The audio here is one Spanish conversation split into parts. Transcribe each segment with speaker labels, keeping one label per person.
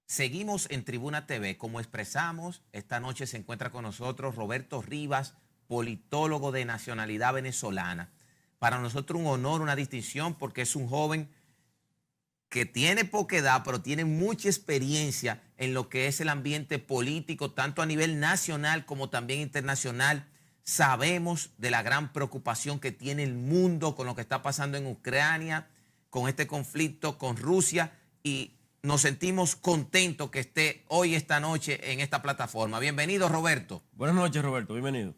Speaker 1: Seguimos en Tribuna TV. Como expresamos, esta noche se encuentra con nosotros Roberto Rivas, politólogo de nacionalidad venezolana. Para nosotros un honor, una distinción, porque es un joven que tiene poca edad, pero tiene mucha experiencia en lo que es el ambiente político, tanto a nivel nacional como también internacional. Sabemos de la gran preocupación que tiene el mundo con lo que está pasando en Ucrania, con este conflicto con Rusia, y nos sentimos contentos que esté hoy, esta noche, en esta plataforma. Bienvenido, Roberto.
Speaker 2: Buenas noches, Roberto. Bienvenido.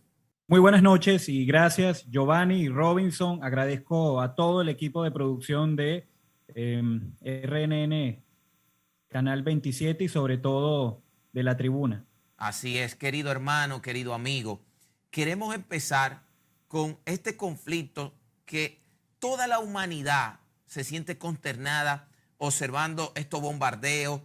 Speaker 3: Muy buenas noches y gracias, Giovanni y Robinson. Agradezco a todo el equipo de producción de RNN, Canal 27 y sobre todo de La Tribuna.
Speaker 1: Así es, querido hermano, querido amigo. Queremos empezar con este conflicto que toda la humanidad se siente consternada observando estos bombardeos,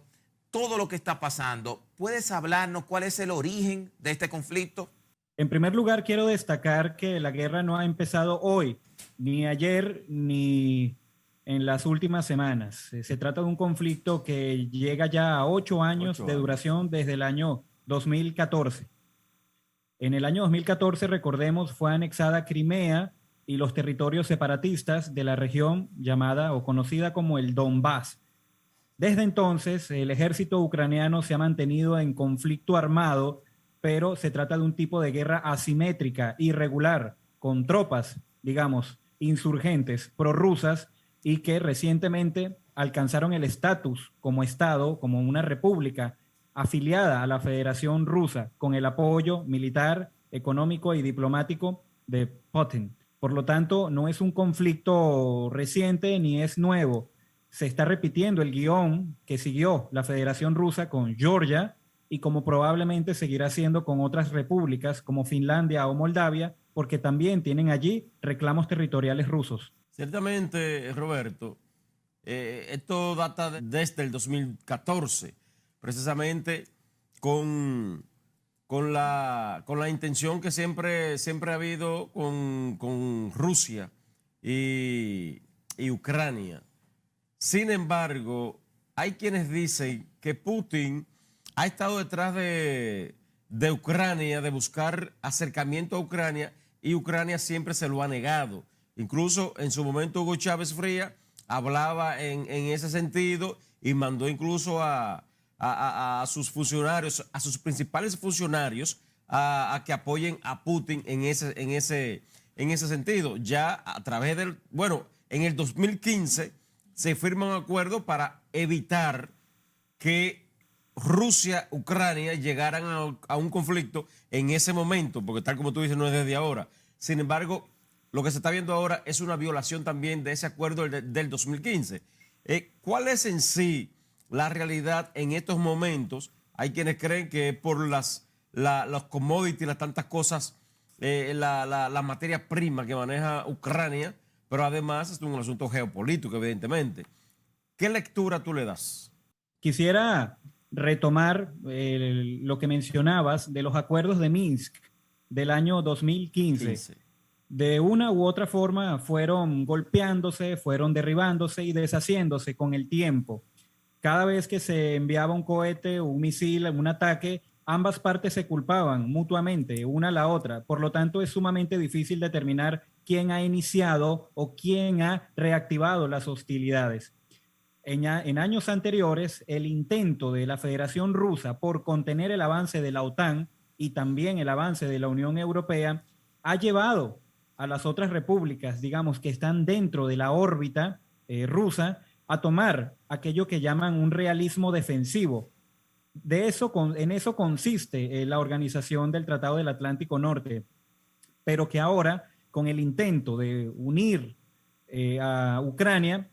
Speaker 1: todo lo que está pasando. ¿Puedes hablarnos cuál es el origen de este conflicto?
Speaker 3: En primer lugar, quiero destacar que la guerra no ha empezado hoy, ni ayer, ni en las últimas semanas. Se trata de un conflicto que llega ya a 8 años de duración desde el año 2014. En el año 2014, recordemos, fue anexada Crimea y los territorios separatistas de la región llamada o conocida como el Donbass. Desde entonces, el ejército ucraniano se ha mantenido en conflicto armado, pero se trata de un tipo de guerra asimétrica, irregular, con tropas, digamos, insurgentes, prorrusas, y que recientemente alcanzaron el estatus como Estado, como una república afiliada a la Federación Rusa, con el apoyo militar, económico y diplomático de Putin. Por lo tanto, no es un conflicto reciente ni es nuevo. Se está repitiendo el guión que siguió la Federación Rusa con Georgia y como probablemente seguirá siendo con otras repúblicas como Finlandia o Moldavia, porque también tienen allí reclamos territoriales rusos.
Speaker 2: Ciertamente, Roberto, esto data desde el 2014, precisamente con la intención que siempre ha habido con Rusia y Ucrania. Sin embargo, hay quienes dicen que Putin ha estado detrás de Ucrania, de buscar acercamiento a Ucrania, y Ucrania siempre se lo ha negado. Incluso en su momento Hugo Chávez Frías hablaba en ese sentido y mandó incluso a sus funcionarios, a sus principales funcionarios, a que apoyen a Putin en ese sentido. Ya a través en el 2015 se firma un acuerdo para evitar que Rusia, Ucrania llegaran a un conflicto en ese momento, porque tal como tú dices, no es desde ahora. Sin embargo, lo que se está viendo ahora es una violación también de ese acuerdo del 2015. ¿Cuál es en sí la realidad en estos momentos? Hay quienes creen que por los commodities, las tantas cosas, la materia prima que maneja Ucrania, pero además es un asunto geopolítico, evidentemente. ¿Qué lectura tú le das?
Speaker 3: Quisiera retomar lo que mencionabas de los acuerdos de Minsk del año 2015. De una u otra forma fueron golpeándose, fueron derribándose y deshaciéndose con el tiempo. Cada vez que se enviaba un cohete, un misil, un ataque, ambas partes se culpaban mutuamente, una a la otra. Por lo tanto, es sumamente difícil determinar quién ha iniciado o quién ha reactivado las hostilidades. En años anteriores, el intento de la Federación Rusa por contener el avance de la OTAN y también el avance de la Unión Europea ha llevado a las otras repúblicas, digamos, que están dentro de la órbita rusa, a tomar aquello que llaman un realismo defensivo. En eso consiste la organización del Tratado del Atlántico Norte, pero que ahora, con el intento de unir a Ucrania,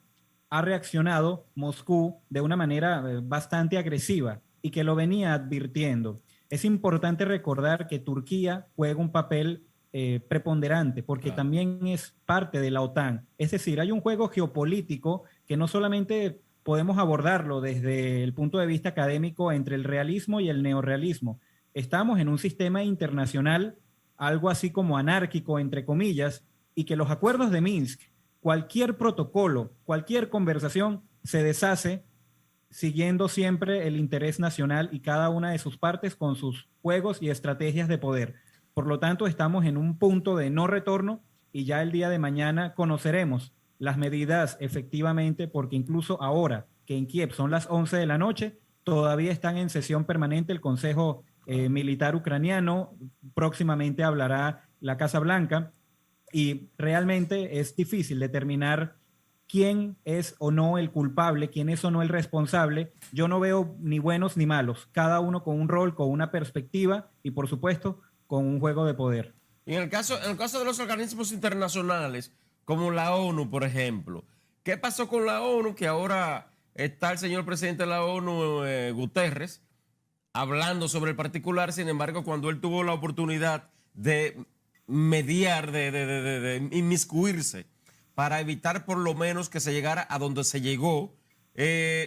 Speaker 3: ha reaccionado Moscú de una manera bastante agresiva y que lo venía advirtiendo. Es importante recordar que Turquía juega un papel preponderante porque también es parte de la OTAN. Es decir, hay un juego geopolítico que no solamente podemos abordarlo desde el punto de vista académico entre el realismo y el neorrealismo. Estamos en un sistema internacional, algo así como anárquico, entre comillas, y que los acuerdos de Minsk, cualquier protocolo, cualquier conversación se deshace siguiendo siempre el interés nacional y cada una de sus partes con sus juegos y estrategias de poder. Por lo tanto, estamos en un punto de no retorno y ya el día de mañana conoceremos las medidas efectivamente, porque incluso ahora que en Kiev son las 11 de la noche, todavía están en sesión permanente el Consejo Militar Ucraniano, próximamente hablará la Casa Blanca y realmente es difícil determinar quién es o no el culpable, quién es o no el responsable. Yo no veo ni buenos ni malos, cada uno con un rol, con una perspectiva y por supuesto con un juego de poder.
Speaker 2: Y en el caso de los organismos internacionales, como la ONU, por ejemplo, ¿qué pasó con la ONU? Que ahora está el señor presidente de la ONU, Guterres, hablando sobre el particular. Sin embargo, cuando él tuvo la oportunidad de mediar, de inmiscuirse para evitar por lo menos que se llegara a donde se llegó,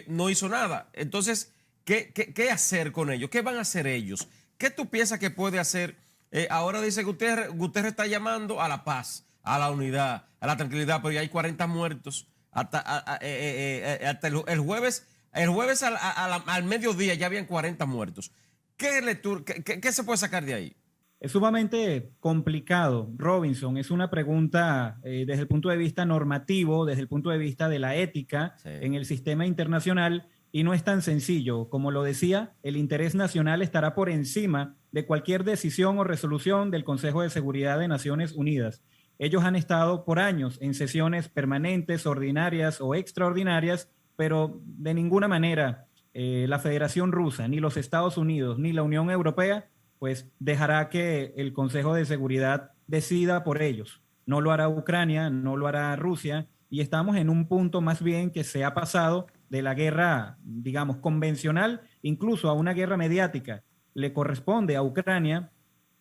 Speaker 2: no hizo nada. Entonces, ¿qué hacer con ellos? ¿Qué van a hacer ellos? ¿Qué tú piensas que puede hacer? Ahora dice Guterres está llamando a la paz, a la unidad, a la tranquilidad, pero ya hay 40 muertos. Hasta el jueves al mediodía ya habían 40 muertos. ¿Qué se puede sacar de ahí?
Speaker 3: Es sumamente complicado, Robinson. Es una pregunta desde el punto de vista normativo, desde el punto de vista de la ética en el sistema internacional, y no es tan sencillo. Como lo decía, el interés nacional estará por encima de cualquier decisión o resolución del Consejo de Seguridad de Naciones Unidas. Ellos han estado por años en sesiones permanentes, ordinarias o extraordinarias, pero de ninguna manera la Federación Rusa, ni los Estados Unidos, ni la Unión Europea, pues dejará que el Consejo de Seguridad decida por ellos. No lo hará Ucrania, no lo hará Rusia, y estamos en un punto más bien que se ha pasado de la guerra, digamos, convencional, incluso a una guerra mediática. Le corresponde a Ucrania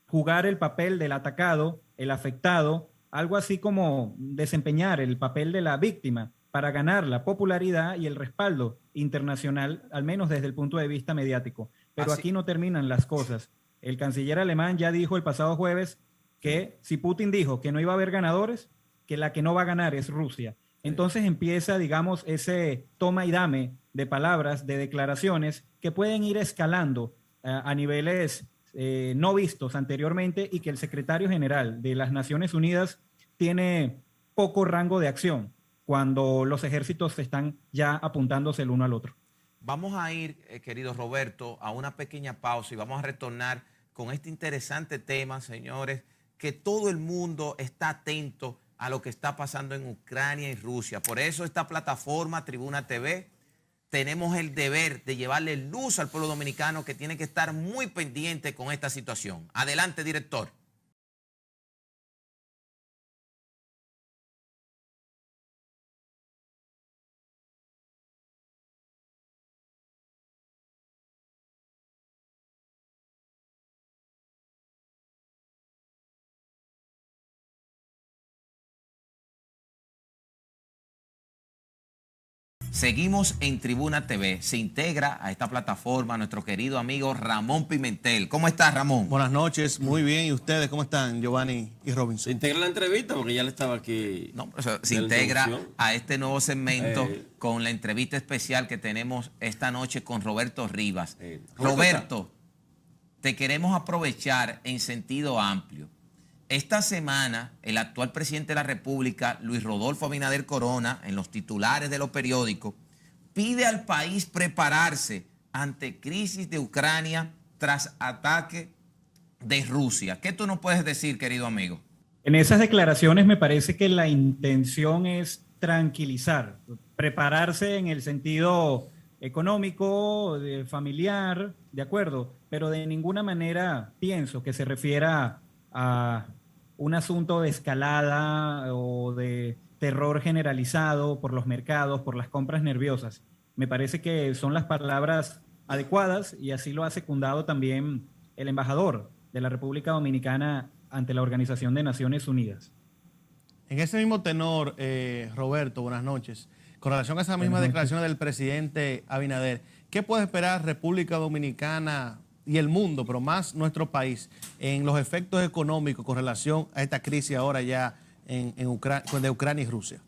Speaker 3: jugar el papel del atacado, el afectado, algo así como desempeñar el papel de la víctima para ganar la popularidad y el respaldo internacional, al menos desde el punto de vista mediático. Pero aquí no terminan las cosas. El canciller alemán ya dijo el pasado jueves que si Putin dijo que no iba a haber ganadores, que la que no va a ganar es Rusia. Entonces empieza, digamos, ese toma y dame de palabras, de declaraciones que pueden ir escalando a niveles no vistos anteriormente, y que el secretario general de las Naciones Unidas tiene poco rango de acción cuando los ejércitos están ya apuntándose el uno al otro.
Speaker 1: Vamos a ir, querido Roberto, a una pequeña pausa y vamos a retornar con este interesante tema, señores, que todo el mundo está atento a lo que está pasando en Ucrania y Rusia. Por eso esta plataforma, Tribuna TV, tenemos el deber de llevarle luz al pueblo dominicano, que tiene que estar muy pendiente con esta situación. Adelante, director. Seguimos en Tribuna TV. Se integra a esta plataforma nuestro querido amigo Ramón Pimentel. ¿Cómo estás, Ramón?
Speaker 4: Buenas noches, muy bien. ¿Y ustedes cómo están, Giovanni y Robinson?
Speaker 2: Se integra la entrevista porque ya le estaba aquí.
Speaker 1: No, se integra a este nuevo segmento con la entrevista especial que tenemos esta noche con Roberto Rivas. Roberto, te queremos aprovechar en sentido amplio. Esta semana, el actual presidente de la República, Luis Rodolfo Abinader Corona, en los titulares de los periódicos, pide al país prepararse ante crisis de Ucrania tras ataque de Rusia. ¿Qué tú nos puedes decir, querido amigo?
Speaker 3: En esas declaraciones me parece que la intención es tranquilizar, prepararse en el sentido económico, familiar, de acuerdo, pero de ninguna manera pienso que se refiera a un asunto de escalada o de terror generalizado por los mercados, por las compras nerviosas. Me parece que son las palabras adecuadas, y así lo ha secundado también el embajador de la República Dominicana ante la Organización de Naciones Unidas.
Speaker 4: En ese mismo tenor, Roberto, buenas noches. Con relación a esas mismas declaraciones del presidente Abinader, ¿qué puede esperar República Dominicana y el mundo, pero más nuestro país, en los efectos económicos con relación a esta crisis ahora ya de Ucrania y Rusia?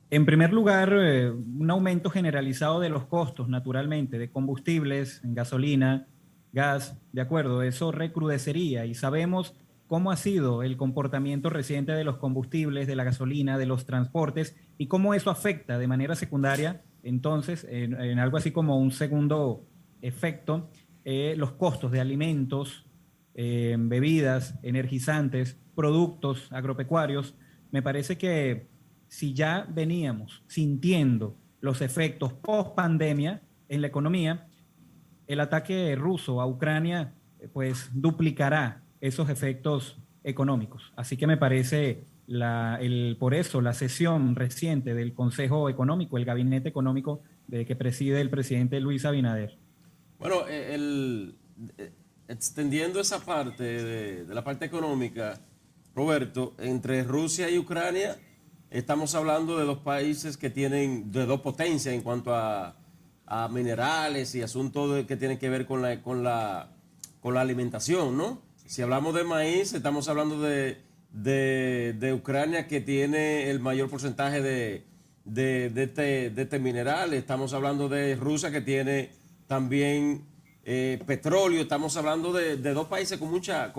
Speaker 3: En primer lugar, un aumento generalizado de los costos, naturalmente, de combustibles, en gasolina, gas, de acuerdo, eso recrudecería y sabemos cómo ha sido el comportamiento reciente de los combustibles, de la gasolina, de los transportes y cómo eso afecta de manera secundaria, entonces, en algo así como un segundo efecto, los costos de alimentos, bebidas, energizantes, productos agropecuarios. Me parece que si ya veníamos sintiendo los efectos post pandemia en la economía, el ataque ruso a Ucrania pues duplicará esos efectos económicos. Así que me parece por eso la sesión reciente del Consejo Económico, el gabinete económico que preside el presidente Luis Abinader.
Speaker 2: Bueno, extendiendo esa parte de la parte económica, Roberto, entre Rusia y Ucrania estamos hablando de dos países que tienen, de dos potencias en cuanto a minerales y asuntos que tienen que ver con la alimentación, ¿no? Si hablamos de maíz, estamos hablando de Ucrania, que tiene el mayor porcentaje de este mineral. Estamos hablando de Rusia, que tiene también petróleo. Estamos hablando de dos países con mucha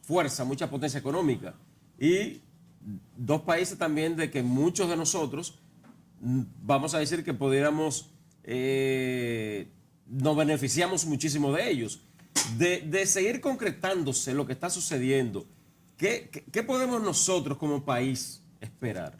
Speaker 2: fuerza, mucha potencia económica. Y dos países también de que muchos de nosotros, vamos a decir que pudiéramos, nos beneficiamos muchísimo de ellos. De seguir concretándose lo que está sucediendo, ¿qué podemos nosotros como país esperar?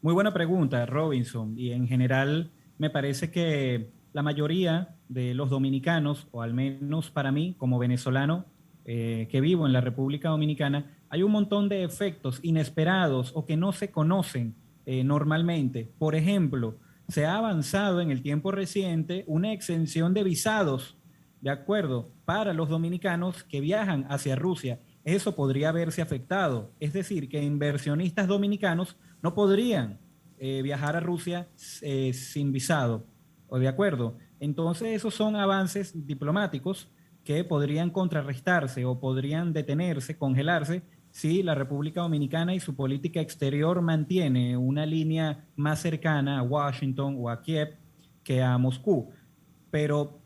Speaker 3: Muy buena pregunta, Robinson. Y en general me parece que la mayoría de los dominicanos, o al menos para mí como venezolano que vivo en la República Dominicana, hay un montón de efectos inesperados o que no se conocen normalmente. Por ejemplo, se ha avanzado en el tiempo reciente una exención de visados, de acuerdo, para los dominicanos que viajan hacia Rusia. Eso podría verse afectado. Es decir, que inversionistas dominicanos no podrían viajar a Rusia sin visado. ¿O de acuerdo? Entonces, esos son avances diplomáticos que podrían contrarrestarse o podrían detenerse, congelarse, si la República Dominicana y su política exterior mantiene una línea más cercana a Washington o a Kiev que a Moscú. Pero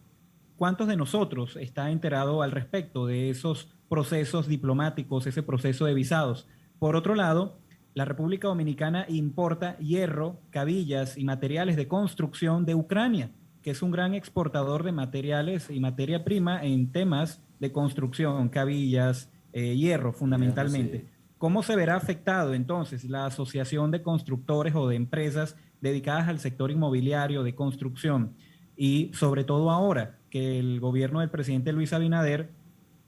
Speaker 3: ¿cuántos de nosotros está enterado al respecto de esos procesos diplomáticos, ese proceso de visados? Por otro lado, la República Dominicana importa hierro, cabillas y materiales de construcción de Ucrania, que es un gran exportador de materiales y materia prima en temas de construcción, cabillas, hierro fundamentalmente. Sí. ¿Cómo se verá afectado entonces la asociación de constructores o de empresas dedicadas al sector inmobiliario de construcción? Y sobre todo ahora que el gobierno del presidente Luis Abinader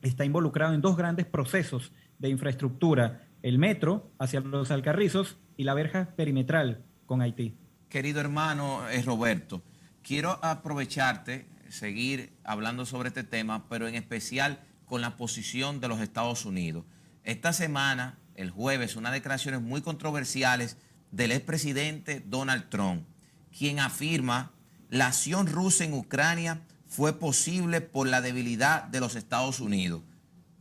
Speaker 3: está involucrado en dos grandes procesos de infraestructura, el metro hacia los Alcarrizos y la verja perimetral con Haití.
Speaker 1: Querido hermano Roberto, quiero aprovecharte, seguir hablando sobre este tema, pero en especial con la posición de los Estados Unidos. Esta semana, el jueves, unas declaraciones muy controversiales del expresidente Donald Trump, quien afirma la acción rusa en Ucrania fue posible por la debilidad de los Estados Unidos.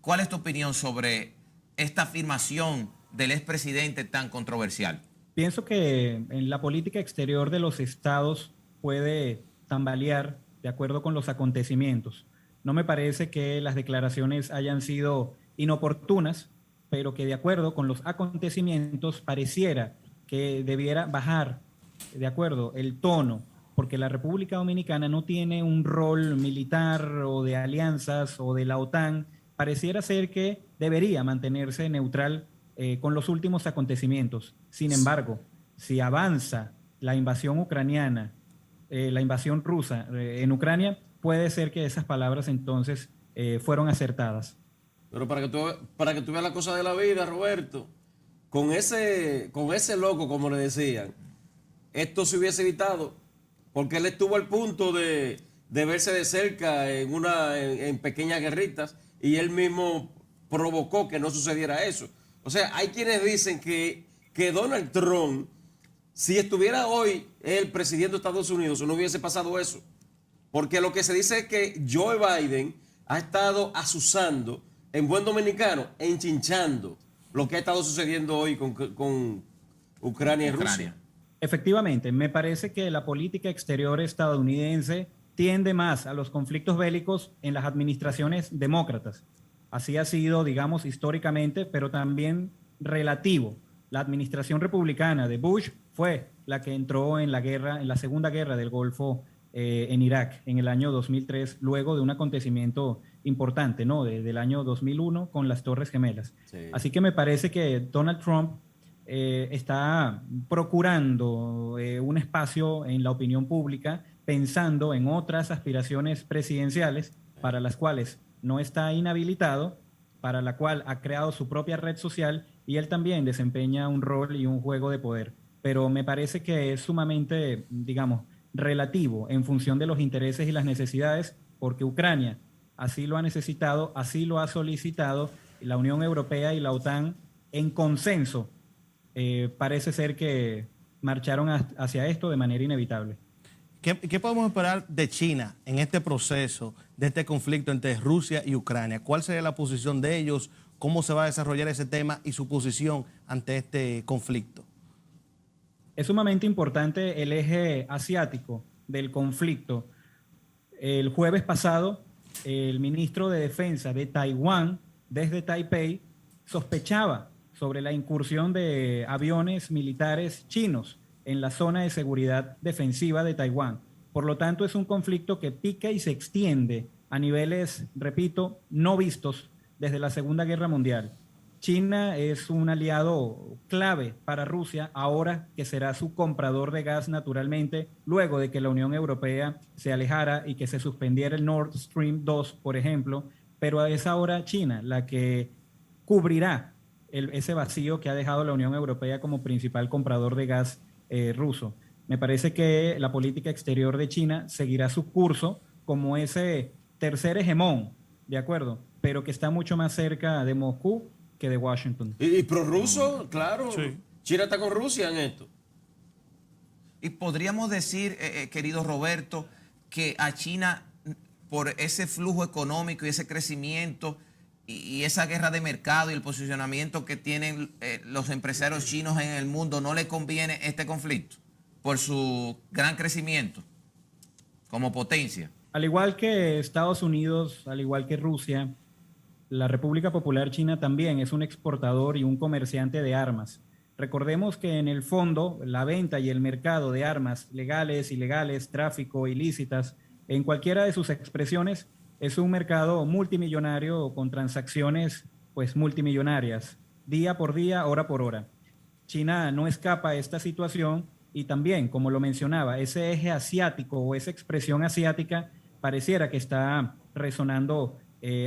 Speaker 1: ¿Cuál es tu opinión sobre esta afirmación del expresidente tan controversial?
Speaker 3: Pienso que en la política exterior de los estados puede tambalear de acuerdo con los acontecimientos. No me parece que las declaraciones hayan sido inoportunas, pero que de acuerdo con los acontecimientos pareciera que debiera bajar, de acuerdo, el tono, porque la República Dominicana no tiene un rol militar o de alianzas o de la OTAN. Pareciera ser que debería mantenerse neutral con los últimos acontecimientos. Sin embargo, si avanza la invasión ucraniana, la invasión rusa en Ucrania, puede ser que esas palabras entonces fueron acertadas.
Speaker 2: Pero para que tú veas la cosa de la vida, Roberto, con ese loco, como le decían, esto se hubiese evitado, porque él estuvo al punto de verse de cerca en pequeñas guerritas, y él mismo provocó que no sucediera eso. O sea, hay quienes dicen que Donald Trump, si estuviera hoy el presidente de Estados Unidos, no hubiese pasado eso. Porque lo que se dice es que Joe Biden ha estado azuzando, en buen dominicano, enchinchando lo que ha estado sucediendo hoy con Ucrania y Rusia.
Speaker 3: Efectivamente, me parece que la política exterior estadounidense tiende más a los conflictos bélicos en las administraciones demócratas. Así ha sido, digamos, históricamente, pero también relativo. La administración republicana de Bush fue la que entró en la guerra, en la Segunda Guerra del Golfo en Irak en el año 2003, luego de un acontecimiento importante, ¿no? Del año 2001 con las Torres Gemelas. Sí. Así que me parece que Donald Trump está procurando un espacio en la opinión pública, pensando en otras aspiraciones presidenciales para las cuales no está inhabilitado, para la cual ha creado su propia red social y él también desempeña un rol y un juego de poder. Pero me parece que es sumamente, digamos, relativo en función de los intereses y las necesidades, porque Ucrania así lo ha necesitado, así lo ha solicitado, y la Unión Europea y la OTAN en consenso parece ser que marcharon hacia esto de manera inevitable.
Speaker 4: ¿Qué podemos esperar de China en este proceso, de este conflicto entre Rusia y Ucrania? ¿Cuál sería la posición de ellos? ¿Cómo se va a desarrollar ese tema y su posición ante este conflicto?
Speaker 3: Es sumamente importante el eje asiático del conflicto. El jueves pasado, el ministro de Defensa de Taiwán, desde Taipei, sospechaba sobre la incursión de aviones militares chinos en la zona de seguridad defensiva de Taiwán. Por lo tanto, es un conflicto que pica y se extiende a niveles, repito, no vistos desde la Segunda Guerra Mundial. China es un aliado clave para Rusia ahora que será su comprador de gas naturalmente, luego de que la Unión Europea se alejara y que se suspendiera el Nord Stream 2, por ejemplo, pero es ahora China la que cubrirá ese vacío que ha dejado la Unión Europea como principal comprador de gas ruso. Me parece que la política exterior de China seguirá su curso como ese tercer hegemón, ¿de acuerdo? Pero que está mucho más cerca de Moscú que de Washington.
Speaker 2: Y prorruso, claro. Sí. China está con Rusia en esto.
Speaker 1: Y podríamos decir, querido Roberto, que a China, por ese flujo económico y ese crecimiento y esa guerra de mercado y el posicionamiento que tienen los empresarios chinos en el mundo, no le conviene este conflicto por su gran crecimiento como potencia.
Speaker 3: Al igual que Estados Unidos, al igual que Rusia, la República Popular China también es un exportador y un comerciante de armas. Recordemos que en el fondo la venta y el mercado de armas legales, ilegales, tráfico, ilícitas, en cualquiera de sus expresiones, es un mercado multimillonario con transacciones pues multimillonarias, día por día, hora por hora. China no escapa a esta situación y también, como lo mencionaba, ese eje asiático o esa expresión asiática pareciera que está resonando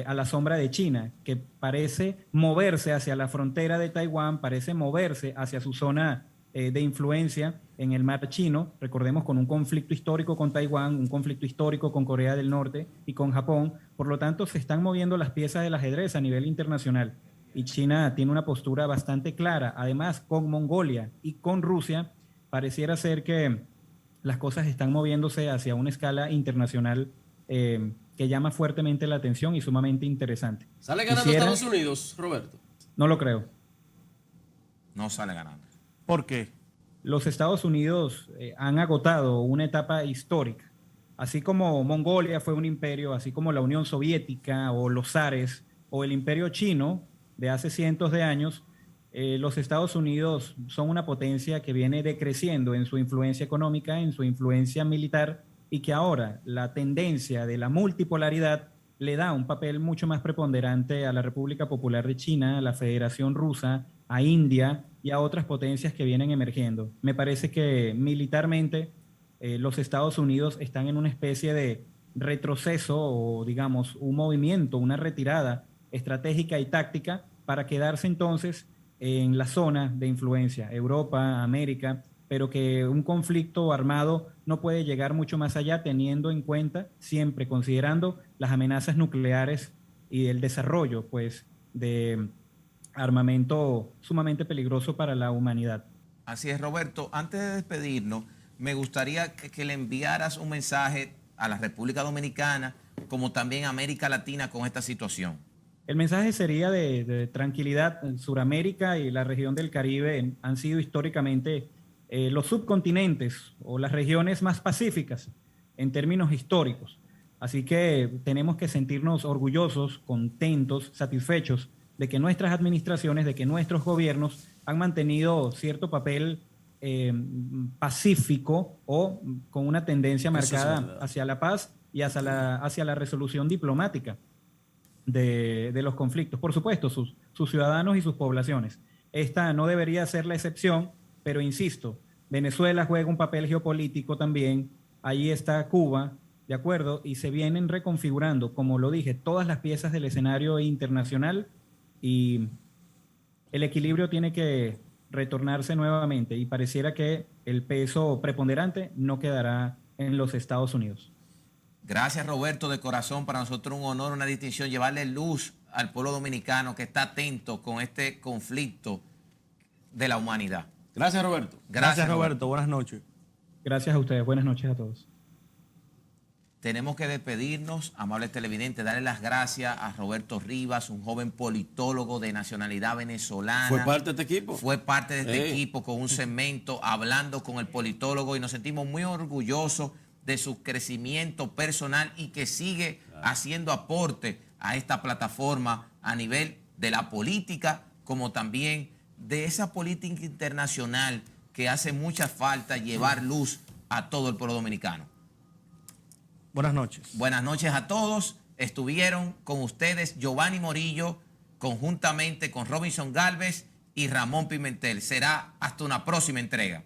Speaker 3: a la sombra de China, que parece moverse hacia la frontera de Taiwán, parece moverse hacia su zona de influencia en el mar chino, recordemos con un conflicto histórico con Taiwán, un conflicto histórico con Corea del Norte y con Japón, por lo tanto se están moviendo las piezas del ajedrez a nivel internacional y China tiene una postura bastante clara, además con Mongolia y con Rusia, pareciera ser que las cosas están moviéndose hacia una escala internacional que llama fuertemente la atención y sumamente interesante.
Speaker 2: ¿Sale ganando Estados Unidos, Roberto?
Speaker 3: No lo creo.
Speaker 1: No sale ganando.
Speaker 4: ¿Por qué?
Speaker 3: Los Estados Unidos han agotado una etapa histórica. Así como Mongolia fue un imperio, así como la Unión Soviética o los zares o el imperio chino de hace cientos de años, los Estados Unidos son una potencia que viene decreciendo en su influencia económica, en su influencia militar, y que ahora la tendencia de la multipolaridad le da un papel mucho más preponderante a la República Popular de China, a la Federación Rusa, a India y a otras potencias que vienen emergiendo. Me parece que militarmente los Estados Unidos están en una especie de retroceso o, digamos, un movimiento, una retirada estratégica y táctica para quedarse entonces en la zona de influencia, Europa, América, pero que un conflicto armado no puede llegar mucho más allá teniendo en cuenta, siempre considerando las amenazas nucleares y el desarrollo pues, de armamento sumamente peligroso para la humanidad.
Speaker 1: Así es, Roberto. Antes de despedirnos, me gustaría que le enviaras un mensaje a la República Dominicana, como también a América Latina con esta situación.
Speaker 3: El mensaje sería de tranquilidad. Suramérica y la región del Caribe han sido históricamente los subcontinentes o las regiones más pacíficas en términos históricos. Así que tenemos que sentirnos orgullosos, contentos, satisfechos de que nuestras administraciones, de que nuestros gobiernos han mantenido cierto papel pacífico o con una tendencia marcada hacia la paz y hacia la resolución diplomática de los conflictos. Por supuesto, sus ciudadanos y sus poblaciones. Esta no debería ser la excepción, pero insisto, Venezuela juega un papel geopolítico también, allí está Cuba, ¿de acuerdo? Y se vienen reconfigurando, como lo dije, todas las piezas del escenario internacional y el equilibrio tiene que retornarse nuevamente y pareciera que el peso preponderante no quedará en los Estados Unidos.
Speaker 1: Gracias, Roberto, de corazón. Para nosotros un honor, una distinción, llevarle luz al pueblo dominicano que está atento con este conflicto de la humanidad.
Speaker 2: Gracias, Roberto.
Speaker 4: Gracias, Roberto. Buenas noches.
Speaker 3: Gracias a ustedes. Buenas noches a todos.
Speaker 1: Tenemos que despedirnos, amables televidentes, darle las gracias a Roberto Rivas, un joven politólogo de nacionalidad venezolana.
Speaker 2: ¿Fue parte de este equipo?
Speaker 1: Fue parte de este equipo con un segmento hablando con el politólogo y nos sentimos muy orgullosos de su crecimiento personal y que sigue haciendo aporte a esta plataforma a nivel de la política, como también de esa política internacional que hace mucha falta llevar luz a todo el pueblo dominicano.
Speaker 4: Buenas noches.
Speaker 1: Buenas noches a todos. Estuvieron con ustedes Giovanni Morillo, conjuntamente con Robinson Galvez y Ramón Pimentel. Será hasta una próxima entrega.